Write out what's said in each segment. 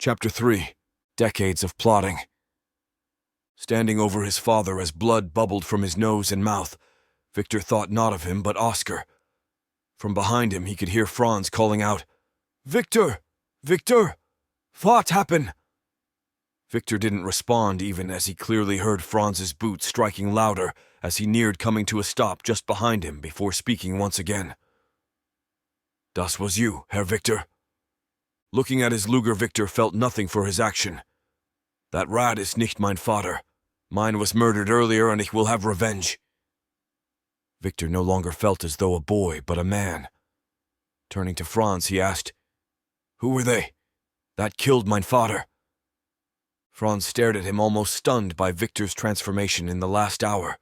Chapter 3. Decades of Plotting. Standing over his father as blood bubbled from his nose and mouth, Victor thought not of him but Oscar. From behind him he could hear Franz calling out, "Victor! Victor! What happened?" Victor didn't respond even as he clearly heard Franz's boots striking louder as he neared coming to a stop just behind him before speaking once again. "Das was you, Herr Victor." Looking at his Luger, Victor felt nothing for his action. "That rat is nicht mein Vater. Mine was murdered earlier and ich will have revenge." Victor no longer felt as though a boy, but a man. Turning to Franz, he asked, "Who were they? That killed mein Vater." Franz stared at him, almost stunned by Victor's transformation in the last hour,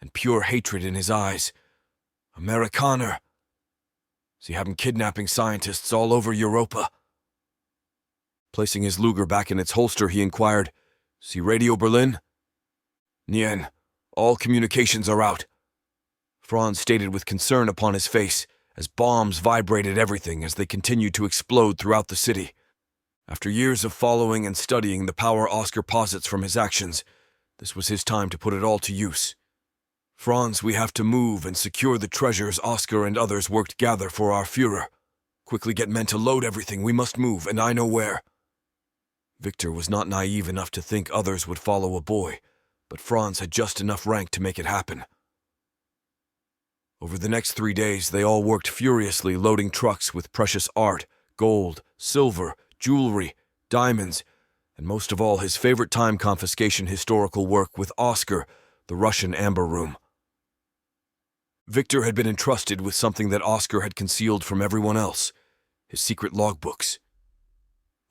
and pure hatred in his eyes. "Amerikaner. Sie haben kidnapping scientists all over Europa." Placing his Luger back in its holster, he inquired, "Sie Radio Berlin?" "Nien. All communications are out," Franz stated with concern upon his face, as bombs vibrated everything as they continued to explode throughout the city. After years of following and studying the power Oscar posits from his actions, this was his time to put it all to use. "Franz, we have to move and secure the treasures Oscar and others worked gather for our Führer. Quickly get men to load everything, we must move, and I know where." Victor was not naive enough to think others would follow a boy, but Franz had just enough rank to make it happen. Over the next 3 days, they all worked furiously loading trucks with precious art, gold, silver, jewelry, diamonds, and most of all his favorite time confiscation historical work with Oscar, the Russian Amber Room. Victor had been entrusted with something that Oscar had concealed from everyone else, his secret logbooks.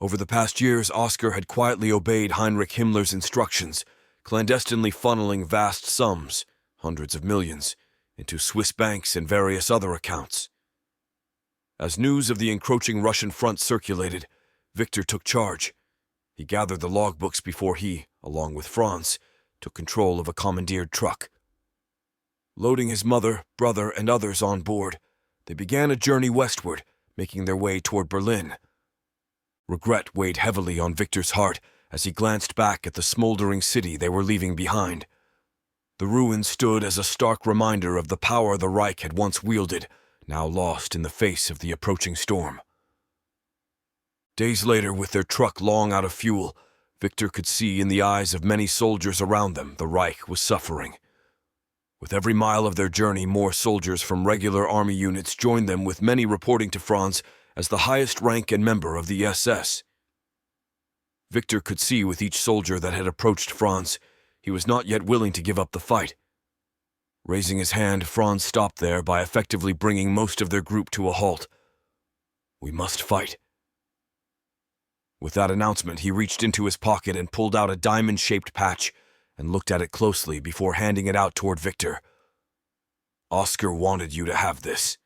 Over the past years, Oscar had quietly obeyed Heinrich Himmler's instructions, clandestinely funneling vast sums, hundreds of millions, into Swiss banks and various other accounts. As news of the encroaching Russian front circulated, Victor took charge. He gathered the logbooks before he, along with Franz, took control of a commandeered truck. Loading his mother, brother, and others on board, they began a journey westward, making their way toward Berlin. Regret weighed heavily on Victor's heart as he glanced back at the smoldering city they were leaving behind. The ruins stood as a stark reminder of the power the Reich had once wielded, now lost in the face of the approaching storm. Days later, with their truck long out of fuel, Victor could see in the eyes of many soldiers around them the Reich was suffering. With every mile of their journey, more soldiers from regular army units joined them, with many reporting to Franz as the highest rank and member of the SS. Victor could see with each soldier that had approached Franz, he was not yet willing to give up the fight. Raising his hand, Franz stopped there by effectively bringing most of their group to a halt. "We must fight." With that announcement, he reached into his pocket and pulled out a diamond-shaped patch and looked at it closely before handing it out toward Victor. "Oscar wanted you to have this."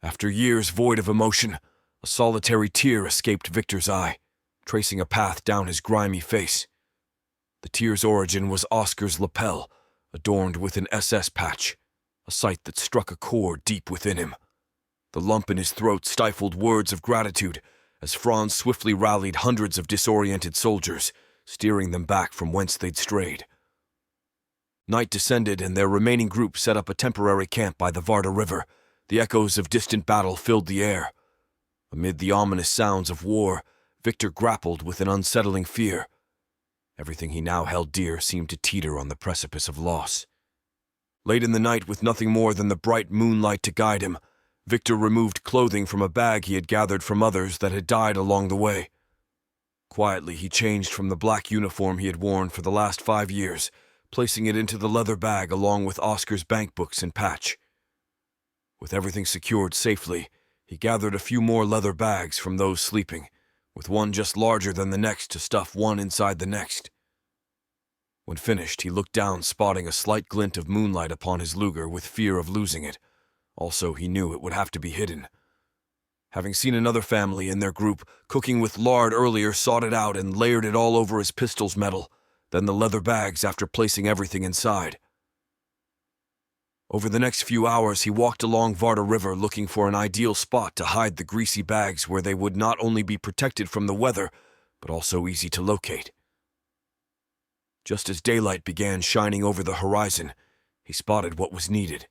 After years void of emotion, a solitary tear escaped Victor's eye, tracing a path down his grimy face. The tear's origin was Oscar's lapel, adorned with an SS patch, a sight that struck a chord deep within him. The lump in his throat stifled words of gratitude as Franz swiftly rallied hundreds of disoriented soldiers, steering them back from whence they'd strayed. Night descended and their remaining group set up a temporary camp by the Varda River. The echoes of distant battle filled the air. Amid the ominous sounds of war, Victor grappled with an unsettling fear. Everything he now held dear seemed to teeter on the precipice of loss. Late in the night, with nothing more than the bright moonlight to guide him, Victor removed clothing from a bag he had gathered from others that had died along the way. Quietly, he changed from the black uniform he had worn for the last 5 years, placing it into the leather bag along with Oscar's bank books and patch. With everything secured safely, he gathered a few more leather bags from those sleeping, with one just larger than the next to stuff one inside the next. When finished, he looked down, spotting a slight glint of moonlight upon his Luger with fear of losing it. Also, he knew it would have to be hidden. Having seen another family in their group cooking with lard earlier, sought it out and layered it all over his pistol's metal, then the leather bags after placing everything inside. Over the next few hours, he walked along Varda River looking for an ideal spot to hide the greasy bags where they would not only be protected from the weather, but also easy to locate. Just as daylight began shining over the horizon, he spotted what was needed.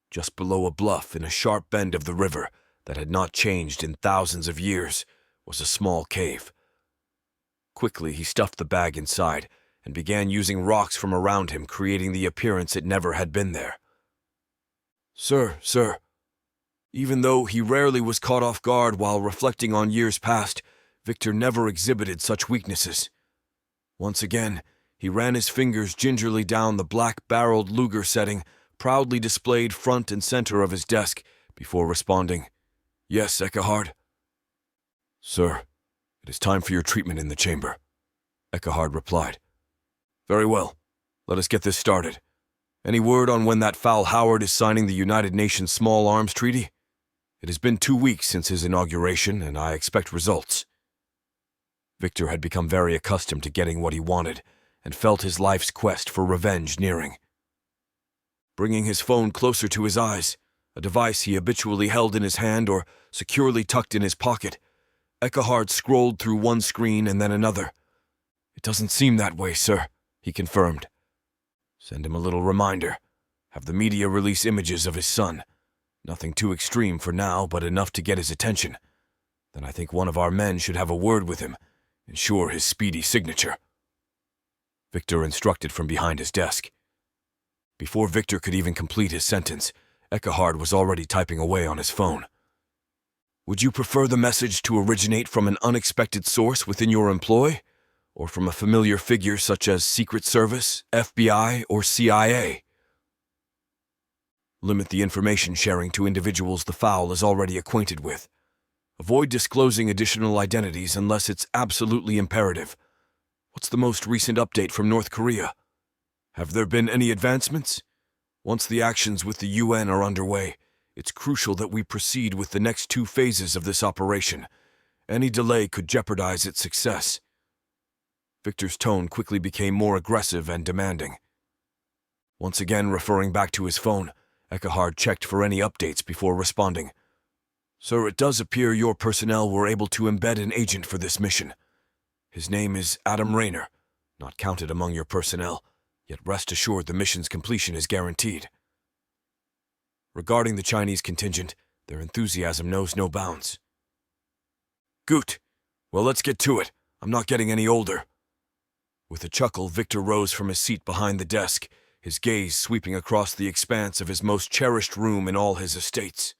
Just below a bluff in a sharp bend of the river that had not changed in thousands of years was a small cave. Quickly, he stuffed the bag inside and began using rocks from around him, creating the appearance it never had been there. Sir. Even though he rarely was caught off guard while reflecting on years past, Victor never exhibited such weaknesses. Once again, he ran his fingers gingerly down the black-barreled Luger setting, proudly displayed front and center of his desk, before responding, "Yes, Eckehard." "Sir, it is time for your treatment in the chamber," Eckehard replied. "Very well. Let us get this started. Any word on when that foul Howard is signing the United Nations Small Arms Treaty? It has been 2 weeks since his inauguration, and I expect results." Victor had become very accustomed to getting what he wanted, and felt his life's quest for revenge nearing. Bringing his phone closer to his eyes, a device he habitually held in his hand or securely tucked in his pocket, Eckehard scrolled through one screen and then another. "It doesn't seem that way, sir," he confirmed. "Send him a little reminder. Have the media release images of his son. Nothing too extreme for now, but enough to get his attention. Then I think one of our men should have a word with him, ensure his speedy signature." Victor instructed from behind his desk. Before Victor could even complete his sentence, Eckehard was already typing away on his phone. "Would you prefer the message to originate from an unexpected source within your employ, or from a familiar figure such as Secret Service, FBI, or CIA? Limit the information sharing to individuals the foul is already acquainted with. Avoid disclosing additional identities unless it's absolutely imperative. What's the most recent update from North Korea? Have there been any advancements? Once the actions with the UN are underway, it's crucial that we proceed with the next 2 phases of this operation. Any delay could jeopardize its success." Victor's tone quickly became more aggressive and demanding. Once again referring back to his phone, Eckehard checked for any updates before responding. "Sir, it does appear your personnel were able to embed an agent for this mission. His name is Adam Rayner, not counted among your personnel, yet rest assured the mission's completion is guaranteed." Regarding the Chinese contingent, their enthusiasm knows no bounds. "Gut. Well, let's get to it. I'm not getting any older." With a chuckle, Victor rose from his seat behind the desk, his gaze sweeping across the expanse of his most cherished room in all his estates.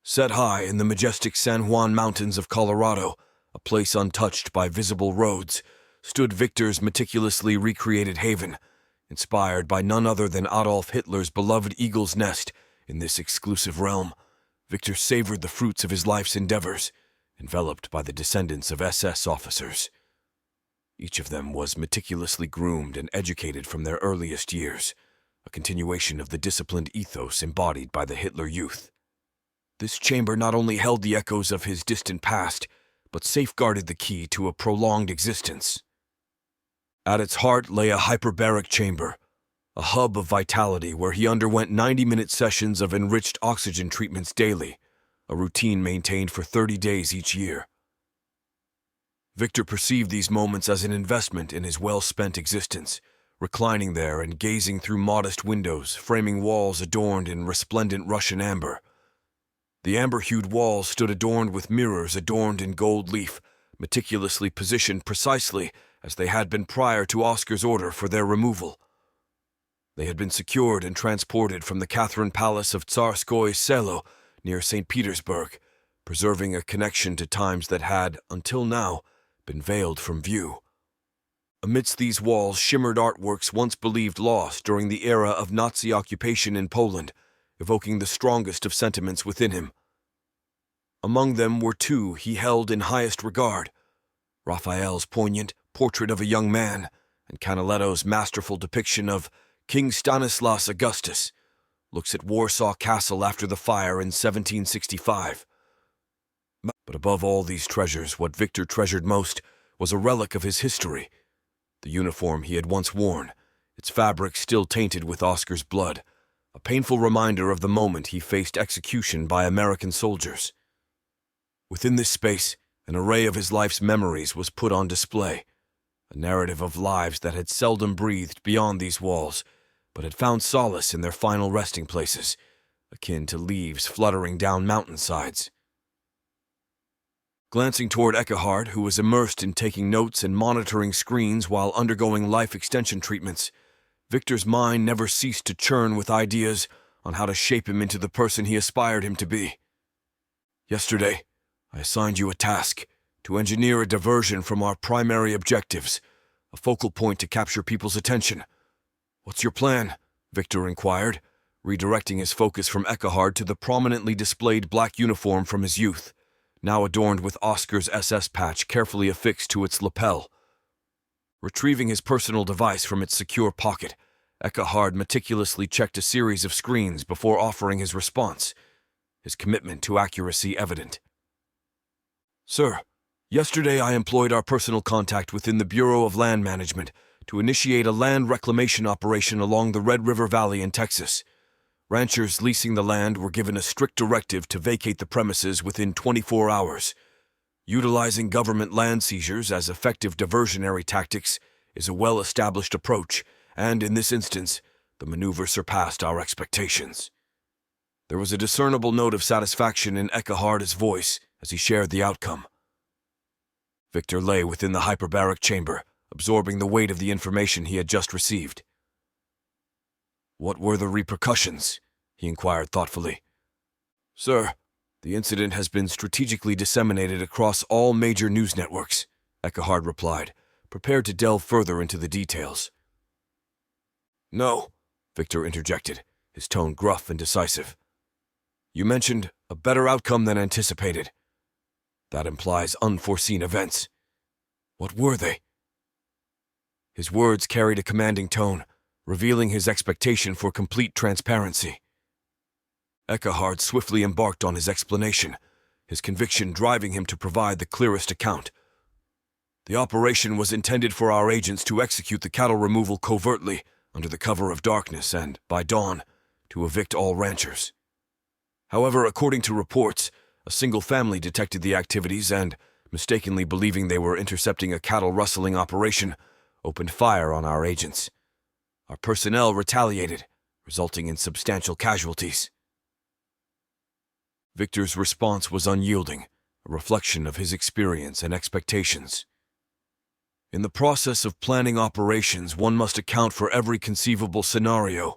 Set high in the majestic San Juan Mountains of Colorado, a place untouched by visible roads, stood Victor's meticulously recreated haven, inspired by none other than Adolf Hitler's beloved Eagle's Nest. In this exclusive realm, Victor savored the fruits of his life's endeavors, enveloped by the descendants of SS officers. Each of them was meticulously groomed and educated from their earliest years, a continuation of the disciplined ethos embodied by the Hitler Youth. This chamber not only held the echoes of his distant past, but safeguarded the key to a prolonged existence. At its heart lay a hyperbaric chamber, a hub of vitality where he underwent 90-minute sessions of enriched oxygen treatments daily, a routine maintained for 30 days each year. Victor perceived these moments as an investment in his well-spent existence, reclining there and gazing through modest windows, framing walls adorned in resplendent Russian amber. The amber-hued walls stood adorned with mirrors adorned in gold leaf, meticulously positioned precisely as they had been prior to Oscar's order for their removal. They had been secured and transported from the Catherine Palace of Tsarskoye Selo near St. Petersburg, preserving a connection to times that had, until now, been veiled from view. Amidst these walls shimmered artworks once believed lost during the era of Nazi occupation in Poland, evoking the strongest of sentiments within him. Among them were 2 he held in highest regard: Raphael's poignant Portrait of a Young Man and Canaletto's masterful depiction of King Stanislaus Augustus, looks at Warsaw Castle after the fire in 1765. But above all these treasures, what Victor treasured most was a relic of his history, the uniform he had once worn, its fabric still tainted with Oscar's blood, a painful reminder of the moment he faced execution by American soldiers. Within this space, an array of his life's memories was put on display, a narrative of lives that had seldom breathed beyond these walls, but had found solace in their final resting places, akin to leaves fluttering down mountainsides. Glancing toward Eckhard, who was immersed in taking notes and monitoring screens while undergoing life extension treatments, Victor's mind never ceased to churn with ideas on how to shape him into the person he aspired him to be. Yesterday, I assigned you a task to engineer a diversion from our primary objectives, a focal point to capture people's attention. What's your plan? Victor inquired, redirecting his focus from Eckhard to the prominently displayed black uniform from his youth, now adorned with Oscar's SS patch carefully affixed to its lapel. Retrieving his personal device from its secure pocket, Eckhard meticulously checked a series of screens before offering his response, his commitment to accuracy evident. Sir, yesterday I employed our personal contact within the Bureau of Land Management to initiate a land reclamation operation along the Red River Valley in Texas. Ranchers leasing the land were given a strict directive to vacate the premises within 24 hours. Utilizing government land seizures as effective diversionary tactics is a well-established approach, and in this instance, the maneuver surpassed our expectations. There was a discernible note of satisfaction in Eckhard's voice as he shared the outcome. Victor lay within the hyperbaric chamber, absorbing the weight of the information he had just received. What were the repercussions? He inquired thoughtfully. Sir, the incident has been strategically disseminated across all major news networks, Eckhard replied, prepared to delve further into the details. No, Victor interjected, his tone gruff and decisive. You mentioned a better outcome than anticipated. That implies unforeseen events. What were they? His words carried a commanding tone, revealing his expectation for complete transparency. Eckhard swiftly embarked on his explanation, his conviction driving him to provide the clearest account. The operation was intended for our agents to execute the cattle removal covertly, under the cover of darkness and, by dawn, to evict all ranchers. However, according to reports, a single family detected the activities and, mistakenly believing they were intercepting a cattle rustling operation, opened fire on our agents. Our personnel retaliated, resulting in substantial casualties. Victor's response was unyielding, a reflection of his experience and expectations. In the process of planning operations, one must account for every conceivable scenario.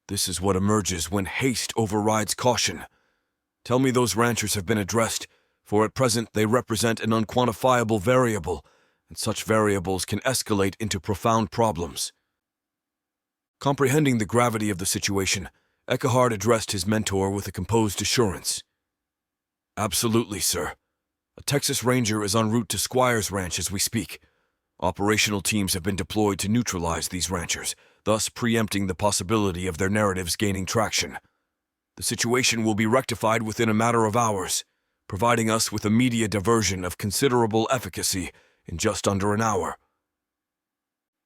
This is what emerges when haste overrides caution. Tell me those ranchers have been addressed, for at present they represent an unquantifiable variable, and such variables can escalate into profound problems. Comprehending the gravity of the situation, Eckhard addressed his mentor with a composed assurance. Absolutely, sir. A Texas Ranger is en route to Squire's Ranch as we speak. Operational teams have been deployed to neutralize these ranchers, thus preempting the possibility of their narratives gaining traction. The situation will be rectified within a matter of hours, providing us with a media diversion of considerable efficacy in just under an hour.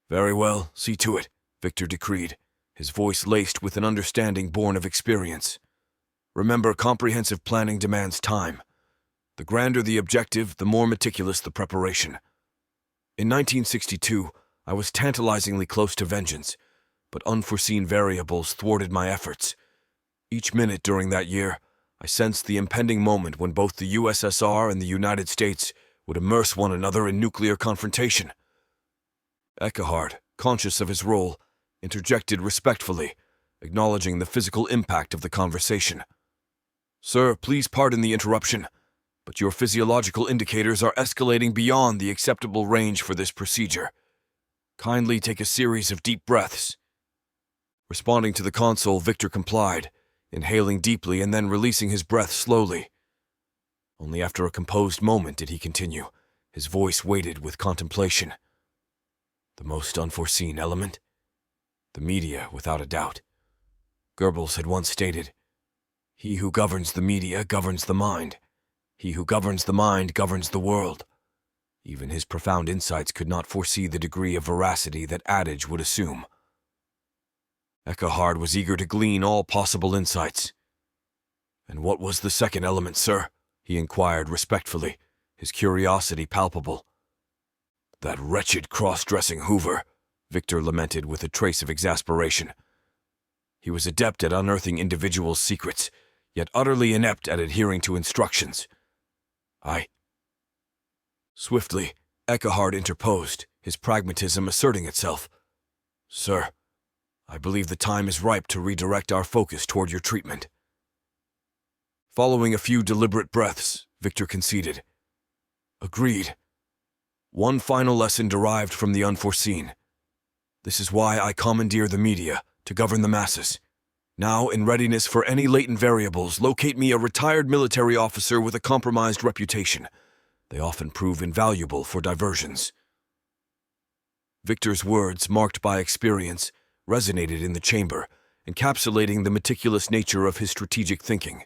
Very well, see to it, Victor decreed, his voice laced with an understanding born of experience. Remember, comprehensive planning demands time. The grander the objective, the more meticulous the preparation. In 1962, I was tantalizingly close to vengeance, but unforeseen variables thwarted my efforts. Each minute during that year, I sensed the impending moment when both the USSR and the United States would immerse one another in nuclear confrontation. Eckhard, conscious of his role, interjected respectfully, acknowledging the physical impact of the conversation. Sir, please pardon the interruption, but your physiological indicators are escalating beyond the acceptable range for this procedure. Kindly take a series of deep breaths. Responding to the console, Victor complied, inhaling deeply and then releasing his breath slowly. Only after a composed moment did he continue, his voice weighted with contemplation. The most unforeseen element? The media, without a doubt. Goebbels had once stated, "He who governs the media governs the mind. He who governs the mind governs the world." Even his profound insights could not foresee the degree of veracity that adage would assume. Eckhard was eager to glean all possible insights. "And what was the second element, sir?" he inquired respectfully, his curiosity palpable. "That wretched cross-dressing Hoover," Victor lamented with a trace of exasperation. He was adept at unearthing individuals' secrets, yet utterly inept at adhering to instructions. Swiftly, Eckhard interposed, his pragmatism asserting itself. "Sir, I believe the time is ripe to redirect our focus toward your treatment." Following a few deliberate breaths, Victor conceded. "Agreed. One final lesson derived from the unforeseen. This is why I commandeer the media, to govern the masses. Now, in readiness for any latent variables, locate me a retired military officer with a compromised reputation. They often prove invaluable for diversions." Victor's words, marked by experience, resonated in the chamber, encapsulating the meticulous nature of his strategic thinking.